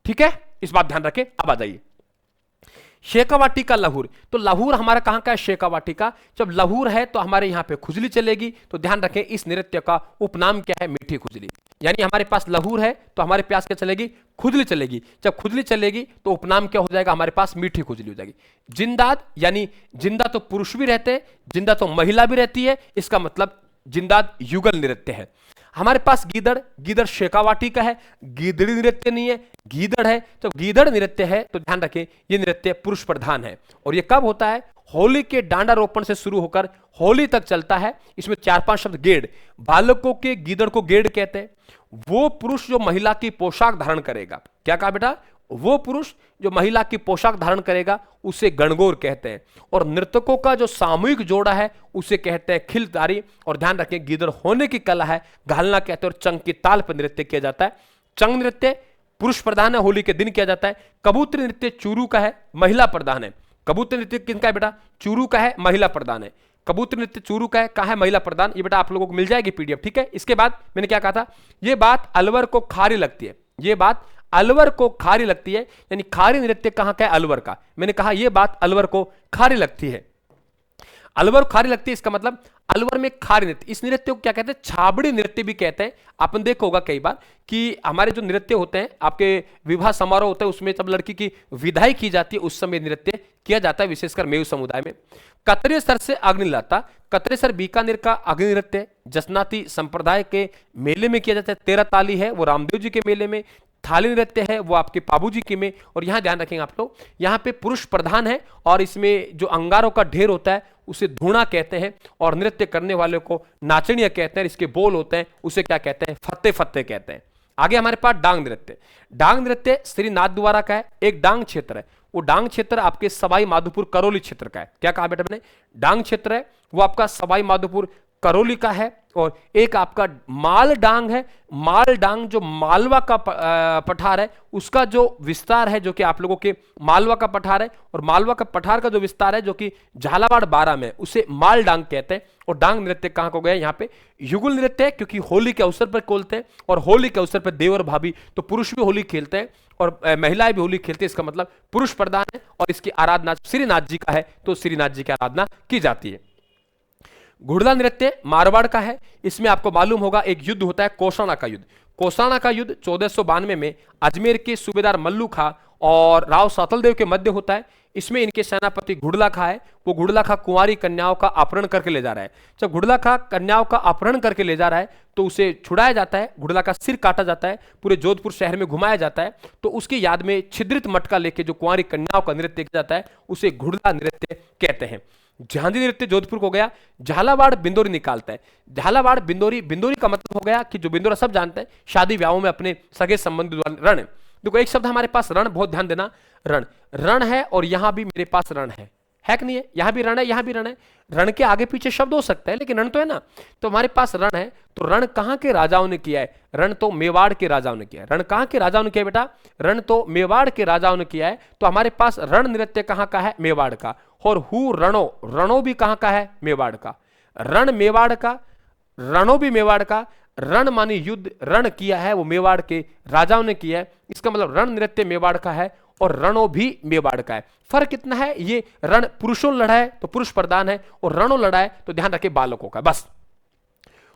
ठीक है, इस बात ध्यान रखें। अब आ जाइए शेखावाटी का लहूर। तो लहूर हमारा कहां का है? शेखावाटी का। जब लहूर है तो हमारे यहां पे खुजली चलेगी। तो ध्यान रखें इस नृत्य का उपनाम क्या है? मीठी खुजली। यानी हमारे पास लहूर है तो हमारे पास क्या चलेगी? खुजली चलेगी। जब खुजली चलेगी तो उपनाम क्या हो जाएगा? हमारे पास मीठी खुजली हो जाएगी। जिंदाद, यानी जिंदा तो पुरुष भी रहते हैं, जिंदा तो महिला भी रहती है, इसका मतलब जिंदाद युगल नृत्य है। हमारे पास गीदड़, गीदड़ शेखावाटी का है, गीदड़ी नृत्य नहीं है, गीदड़ है। तो गीदड़ नृत्य है तो ध्यान रखें ये नृत्य पुरुष प्रधान है। और ये कब होता है? होली के डांडा रोपण से शुरू होकर होली तक चलता है। इसमें 4-5 शब्द। गेड़, बालकों के गीदड़ को गेड़ कहते हैं। वो पुरुष जो महिला की पोशाक धारण करेगा, क्या कहा बेटा? वो पुरुष जो महिला की पोशाक धारण करेगा उसे गणगौर कहते हैं। और नर्तकों का जो सामूहिक जोड़ा है उसे कहते हैं खिलतारी। और ध्यान रखें गीदड़ होने की कला है, घालना कहते हैं। और चंग की ताल पर नृत्य किया जाता है। चंग नृत्य पुरुष प्रधान है, होली के दिन किया जाता है। कबूतरी नृत्य चूरू का है, महिला प्रधान है। कबूतरी नृत्य किनका है बेटा? चूरू का है, महिला प्रधान है। कबूतरी नृत्य चूरू का है, कहा है? महिला प्रधान। ये बेटा आप लोगों को मिल जाएगी पीडीएफ। ठीक है, इसके बाद मैंने क्या कहा था? ये बात अलवर को खारी लगती है। ये बात अलवर को खारी लगती है, यानी खारी नृत्य कहां का है? अलवर का। मैंने कहा यह बात अलवर को खारी लगती है। अलवर खारी लगती है, इसका मतलब अलवर में खारी नृत्य। इस नृत्य को क्या कहते हैं? छाबड़ी नृत्य भी कहते हैं। आपने देखा होगा कई बार कि हमारे जो नृत्य होते हैं, आपके विवाह समारोह होता है, उसमें जब लड़की की विदाई की जाती है उस समय नृत्य किया जाता है, विशेषकर मेयू समुदाय में। कतरे सर से अग्नि लाता, कतरे सर बीकानेर का अग्नि नृत्य जसनाती संप्रदाय के मेले में किया जाता है। 13 ताली है वो रामदेव जी के मेले में। थाली नृत्य है वो आपके पाबू जी की में। और यहां ध्यान रखेंगे आप लोग, यहां पे पुरुष प्रधान है और इसमें जो अंगारों का ढेर होता है उसे धूणा कहते हैं। और नृत्य करने वाले को नाचनिया कहते हैं। इसके बोल होते हैं उसे क्या कहते हैं? फत्ते फत्ते कहते हैं। आगे हमारे पास डांग नृत्य। डांग नृत्य श्री नाथ द्वारा का है। एक डांग क्षेत्र है, वो डांग क्षेत्र आपके सवाई माधोपुर करौली क्षेत्र का है। क्या कहा बेटा मैंने? डांग क्षेत्र है वो आपका सवाई माधोपुर करौली का है। और एक आपका माल डांग है। माल डांग जो मालवा का पठार है उसका जो विस्तार है, जो कि आप लोगों के मालवा का पठार है, और मालवा का पठार का जो विस्तार है जो कि झालावाड़ 12 में, उसे माल डांग कहते हैं। और डांग नृत्य कहां को गया? यहाँ पे युगल नृत्य है, क्योंकि होली के अवसर पर खोलते हैं। और होली के अवसर पर देवर भाभी तो पुरुष भी होली खेलते हैं और महिलाएं भी होली खेलती है। इसका मतलब पुरुष प्रधान है और इसकी आराधना श्रीनाथ जी का है, तो श्रीनाथ जी की आराधना की जाती है। घुड़ला नृत्य मारवाड़ का है। इसमें आपको मालूम होगा एक युद्ध होता है कोसाना का युद्ध। कोसाना का युद्ध 1492 में अजमेर के सूबेदार मल्लू खां और राव सातलदेव के मध्य होता है। इसमें इनके सेनापति घुड़ला खां है, वो घुड़ला खां कुंवारी कन्याओं का अपहरण करके ले जा रहा है। जब घुड़ला खां कन्याओं का अपहरण करके ले जा रहा है तो उसे छुड़ाया जाता है, घुड़ला का सिर काटा जाता है, पूरे जोधपुर शहर में घुमाया जाता है। तो उसकी याद में छिद्रित मटका लेके जो कुंवारी कन्याओं का नृत्य किया जाता है उसे घुड़ला नृत्य कहते हैं। झांझी नृत्य जोधपुर को गया। झालावाड़ बिंदोरी निकालता है। झालावाड़ बिंदोरी, बिंदोरी का मतलब हो गया कि जो बिंदोरा सब जानते हैं, शादी ब्याहों में अपने सगे संबंधी रण। देखो एक शब्द हमारे पास रण, बहुत ध्यान देना, रण। रण है और यहां भी मेरे पास रण है कि नहीं है? यहां भी रण है, यहां भी रण है। रण के आगे पीछे शब्द हो सकता है लेकिन रण तो है ना। तो हमारे पास रण है, तो रण कहां के राजाओं ने किया है? रण तो मेवाड़ के राजाओं ने किया है। रण कहां के राजाओं ने किया बेटा? रण तो मेवाड़ के राजाओं ने किया है। तो हमारे पास रण नृत्य कहां का है? मेवाड़ का। और हु रणो, रणो भी कहां का है? मेवाड़ का। रण मेवाड़ का, रणो भी मेवाड़ का। रण मानी युद्ध, रण किया है वो मेवाड़ के राजाओं ने किया है। इसका मतलब रण नृत्य मेवाड़ का है और रणो भी मेवाड़ का है। फर्क कितना है? ये रण पुरुषों लड़ा है तो पुरुष प्रधान है, और रणो लड़ा है तो ध्यान रखे बालकों का। बस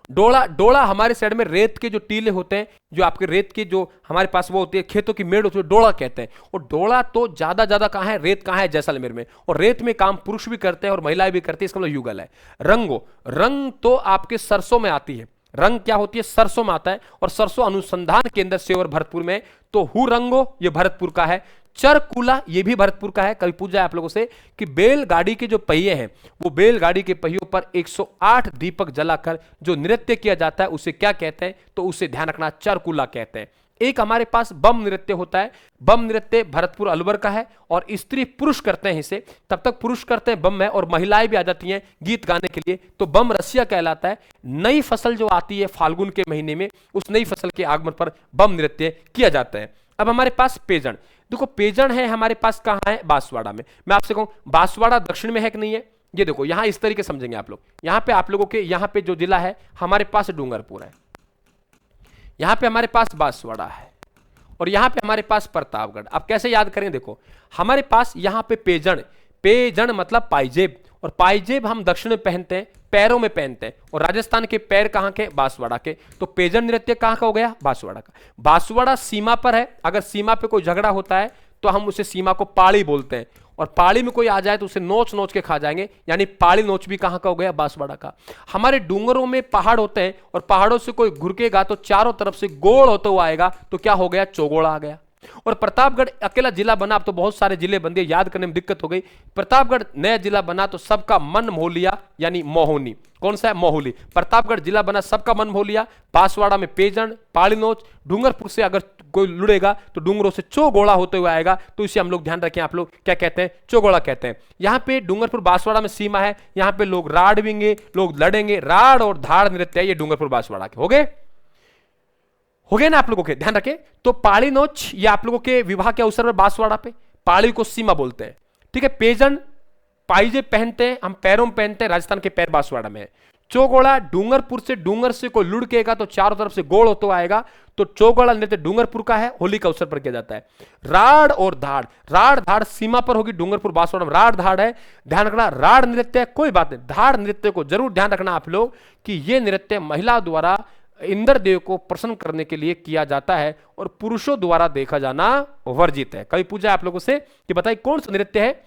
डोला, डोला हमारे साइड में रेत के जो टीले होते हैं, जो आपके रेत के जो हमारे पास वो होती है, खेतों की मेड़ होती है, डोला कहते हैं। और डोला तो ज्यादा कहां है? रेत कहां है? जैसलमेर में। और रेत में काम पुरुष भी करते हैं और महिलाएं भी करती है, इसका मतलब युगल है। रंगो, रंग तो आपके सरसों में आती है। रंग क्या होती है? सरसों में आता है, और सरसों अनुसंधान केंद्र सेवर भरतपुर में। तो हु रंगो ये भरतपुर का है। चरकूला ये भी भरतपुर का है। कभी पूछा है आप लोगों से कि बैलगाड़ी के जो पहिए हैं, वो बैलगाड़ी के पहियों पर 108 दीपक जलाकर जो नृत्य किया जाता है उसे क्या कहते हैं? तो उसे ध्यान रखना, चरकूला कहते हैं। एक हमारे पास बम नृत्य होता है। बम नृत्य भरतपुर अलवर का है और स्त्री पुरुष करते हैं इसे, तब तक पुरुष करते हैं बम में और महिलाएं भी आ जाती हैं गीत गाने के लिए, तो बम रसिया कहलाता है। नई फसल जो आती है फाल्गुन के महीने में, उस नई फसल के आगमन पर बम नृत्य किया जाता है। अब हमारे पास पेजन, देखो पेजन है हमारे पास कहाँ है, बांसवाड़ा में। मैं आपसे कहूं बांसवाड़ा दक्षिण में है कि नहीं है, ये देखो यहां इस तरीके समझेंगे आप लोग। यहां पे आप लोगों के यहां पे जो जिला है हमारे पास डूंगरपुर है, यहां पे हमारे पास बांसवाड़ा है और यहां पे हमारे पास प्रतापगढ़। अब कैसे याद करें, देखो हमारे पास यहां पे पेजन, पेजन मतलब पाइजेब, और पाइजेब हम दक्षिण में पहनते हैं, पैरों में पहनते हैं, और राजस्थान के पैर कहां के, बांसवाड़ा के। तो पेजन नृत्य कहां का हो गया, बांसवाड़ा का। बांसवाड़ा सीमा पर है, अगर सीमा पे कोई झगड़ा होता है तो हम उसे सीमा को पाड़ी बोलते हैं, और पाड़ी में कोई आ जाए तो उसे नोच नोच के खा जाएंगे, यानी पाड़ी नोच भी कहां का हो गया, बांसवाड़ा का। हमारे डूंगरों में पहाड़ होते हैं और पहाड़ों से कोई घुरकेगा तो चारों तरफ से गोल होता हुआ आएगा, तो क्या हो गया, चौगोड़ा आ गया। और प्रतापगढ़ अकेला जिला बना, अब तो बहुत सारे जिले बन गए, याद करने में दिक्कत हो गई। प्रतापगढ़ नया जिला बना तो सबका मन मोह लिया, यानी मोहनी। कौन सा है, मोहली। प्रतापगढ़ जिला बना, सबका मन मोह लिया। बांसवाड़ा में पेजन, पाड़ीनोच, डूंगरपुर से अगर कोई लुड़ेगा तो डूंगरों से चौगोड़ा होते हुए आएगा, तो इसे हम लोग ध्यान रखें, आप लोग क्या कहते हैं, चौगोड़ा कहते हैं। यहाँ पे डूंगरपुर बांसवाड़ा में सीमा है, यहाँ पे लोग राड़ बिंगे, लोग लड़ेंगे। राड़ और धाड़ नृत्य है ये डूंगरपुर बांसवाड़ा के। हो गए ना आप लोगों के, ध्यान रखें। तो पाड़ी नोच ये आप लोगों के विवाह के अवसर पर बांसवाड़ा पे, पाड़ी को सीमा बोलते हैं, ठीक है। पेजन पाइजे पहनते हैं, हम पैरों में पहनते हैं, राजस्थान के पैर बांसवाड़ा में है। चौगोड़ा डूंगरपुर से, डूंगर से कोई लुढ़केगा तो चारों तरफ से गोल होता आएगा, तो चौगोड़ा नृत्य डूंगरपुर का है, होली के अवसर पर किया जाता है। राड़ और धाड़, राड़ धाड़ सीमा पर होगी, डूंगरपुर बांसवाड़ा में राड़ धाड़ है, ध्यान रखना। राड़ नृत्य कोई बात नहीं, धाड़ नृत्य को जरूर ध्यान रखना आप लोग कि यह नृत्य महिला द्वारा इंद्र देव को प्रसन्न करने के लिए किया जाता है और पुरुषों द्वारा देखा जाना वर्जित है। कभी पूछा आप लोगों से कि बताइए कौन सा नृत्य है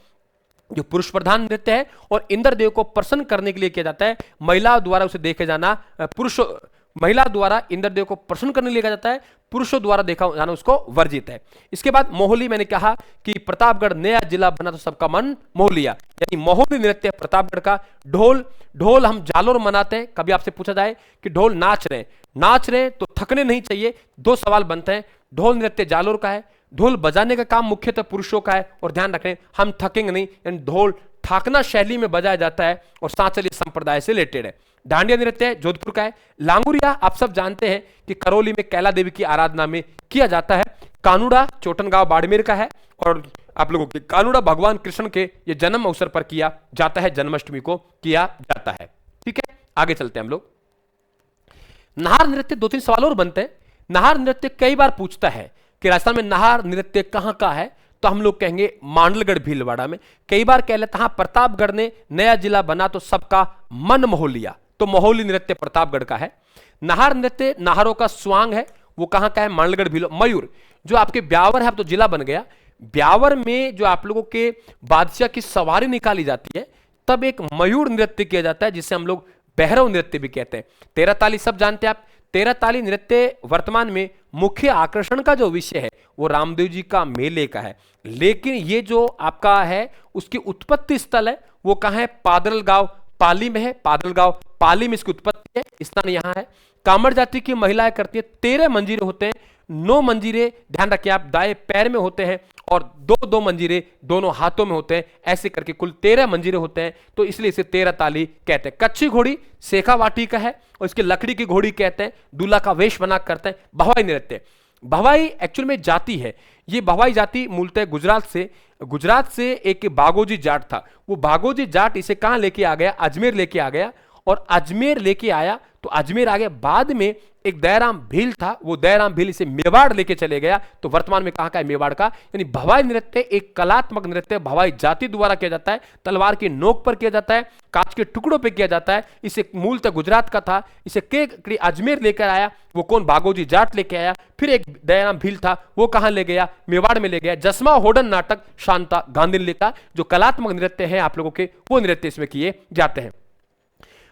जो पुरुष प्रधान नृत्य है और इंद्र देव को प्रसन्न करने के लिए किया जाता है, महिला द्वारा उसे देखे जाना, पुरुष महिला द्वारा इंद्र देव को प्रसन्न करने के लिए किया जाता है, पुरुषों द्वारा देखा जाना उसको वर्जित है। इसके बाद मोहली, मैंने कहा कि प्रतापगढ़ नया जिला बना तो सबका मन मोह लिया, यानी मोहली नृत्य प्रतापगढ़ का। ढोल, ढोल हम जालोर मनाते हैं। कभी आपसे पूछा जाए कि ढोल नाच रहे हैं तो थकने नहीं चाहिए, दो सवाल बनते हैं। ढोल नृत्य जालोर का है, ढोल बजाने का काम मुख्यतः पुरुषों का है, और ध्यान रखें हम थकेंगे नहीं, यानी ढोल ठाकना शैली में बजाया जाता है और सांचली संप्रदाय से रिलेटेड है। डांडिया नृत्य जोधपुर का है। लांगुरिया आप सब जानते हैं कि करौली में कैला देवी की आराधना में किया जाता है। कानूड़ा चोटनगांव बाड़मेर का है, और आप लोगों के कानूड़ा भगवान कृष्ण के ये जन्म अवसर पर किया जाता है, जन्माष्टमी को किया जाता है, ठीक है। आगे चलते हैं हम लोग। नाहर नृत्य, दो तीन सवाल और बनते हैं। नाहर नृत्य कई बार पूछता है कि राजस्थान में नाहर नृत्य कहां का है, तो हम लोग कहेंगे मांडलगढ़ भीलवाड़ा में। कई बार कह लेते हैं प्रतापगढ़ ने नया जिला बना तो सबका मन मोह लिया, तो मोहली नृत्य प्रतापगढ़ का है। नाहर नृत्य नाहरों का स्वांग है, वो कहां का है, मांडलगढ़ भील। मयूर जो आपके ब्यावर है, अब तो जिला बन गया, ब्यावर में जो आप लोगों के बादशाह की सवारी निकाली जाती है तब एक मयूर नृत्य किया जाता है, जिसे हम लोग बहरव नृत्य भी कहते हैं। तेरह ताली सब जानते हैं आप। तेरह ताली नृत्य वर्तमान में मुख्य आकर्षण का जो विषय है वो रामदेव जी का मेले का है, लेकिन ये जो आपका है उसकी उत्पत्ति स्थल है वो कहां है, पादलगांव पाली में है। पादलगांव पाली में इसकी उत्पत्ति है, स्थान यहां है। कामड़ जाति की महिलाएं करती है। 13 मंजीरे होते हैं, 9 मंजीरे ध्यान रखिए आप दाएं पैर में होते हैं और 2-2 मंजीरे दोनों हाथों में होते हैं, ऐसे करके कुल 13 मंजीरे होते हैं, तो इसलिए इसे 13 ताली कहते हैं। कच्ची घोड़ी शेखावाटी का है और इसके लकड़ी की घोड़ी कहते हैं, दूल्हा का वेश बना करते हैं। भवाई नृत्य, भवाई एक्चुअल में जाति है, ये भवाई जाति मूलतः गुजरात से एक बागोजी जाट था, वो बागोजी जाट इसे कहां लेके आ गया, अजमेर लेके आ गया, और अजमेर लेके आया तो अजमेर आ गया। बाद में एक दयाराम भील था, वो दयाराम भील इसे मेवाड़ लेके चले गया, तो वर्तमान में कहां का है, मेवाड़ का। यानी भवाई नृत्य एक कलात्मक नृत्य भवाई जाति द्वारा किया जाता है, तलवार की नोक पर किया जाता है, कांच के टुकड़ों पे किया जाता है। इसे मूलतः गुजरात का था, इसे के अजमेर लेकर आया, वो कौन, बागोजी जाट लेके आया। फिर एक दयाराम भील था, वो कहां ले गया, मेवाड़ में ले गया। जसमा होडन नाटक शांता गांधी ने लिखा, जो कलात्मक नृत्य है आप लोगों के, वो नृत्य इसमें किए जाते हैं।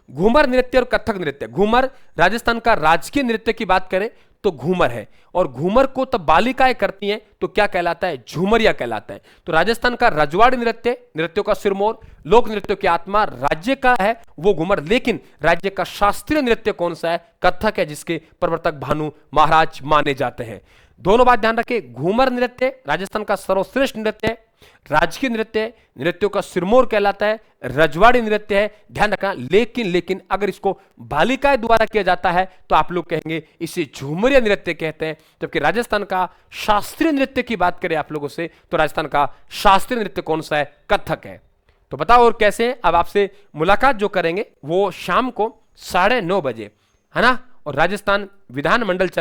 घूमर नृत्य और कथक नृत्य, घूमर राजस्थान का राजकीय नृत्य की बात करें तो घूमर है, और घूमर को तब बालिकाएं करती हैं तो क्या कहलाता है, झूमरिया कहलाता है। तो राजस्थान का रजवाड़ी नृत्य, नृत्यों का सिरमौर, लोक नृत्यों की आत्मा, राज्य का है वो घूमर, लेकिन राज्य का शास्त्रीय नृत्य कौन सा है, कथक है, जिसके प्रवर्तक भानु महाराज माने जाते हैं। दोनों बात ध्यान रखें, घूमर नृत्य राजस्थान का सर्वश्रेष्ठ नृत्य है, राजकीय नृत्य है, नृत्यों का सिरमौर कहलाता है, रजवाड़ी नृत्य है, ध्यान रखना। लेकिन अगर इसको बालिकाएं द्वारा किया जाता है तो आप लोग कहेंगे इसे झूमरिया नृत्य कहते हैं। जबकि राजस्थान का शास्त्रीय नृत्य की बात करें आप लोगों से तो राजस्थान का शास्त्रीय नृत्य कौन सा है? कथक है। तो बताओ और कैसे है? अब आपसे मुलाकात जो करेंगे वो शाम को 9:30 बजे, है ना। और राजस्थान विधानमंडल चल